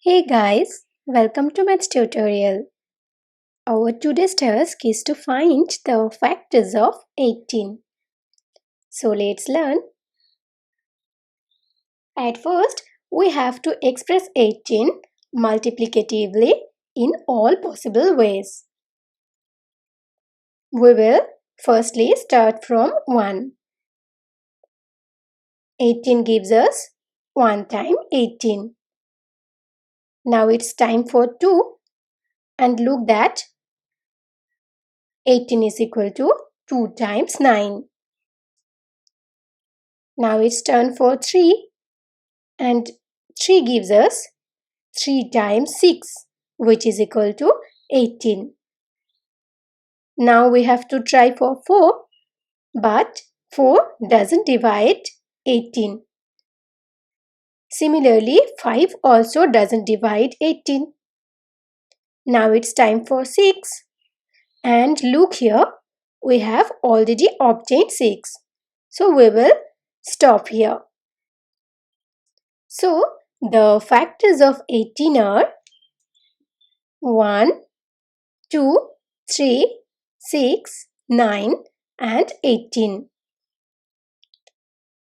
Hey guys, welcome to Maths tutorial. Our today's task is to find the factors of 18. So let's learn. At first, we have to express 18 multiplicatively in all possible ways. We will firstly start from 1. 18 gives us 1 time 18. Now it's time for 2 and look that 18 is equal to 2 times 9. Now it's turn for 3 and 3 gives us 3 times 6 which is equal to 18. Now we have to try for 4 but 4 doesn't divide 18. Similarly 5 also doesn't divide 18. Now it's time for 6 and look here, we have already obtained 6. So we will stop here. So the factors of 18 are 1, 2, 3, 6, 9 and 18.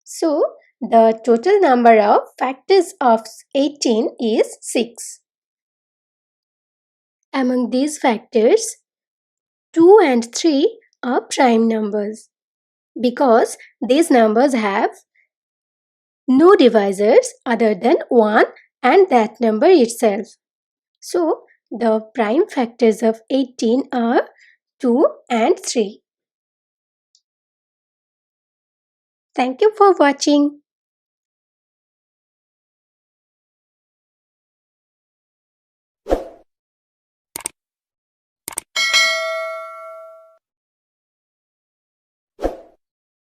So the total number of factors of 18 is 6. Among these factors, 2 and 3 are prime numbers because these numbers have no divisors other than 1 and that number itself. So the prime factors of 18 are 2 and 3. Thank you for watching.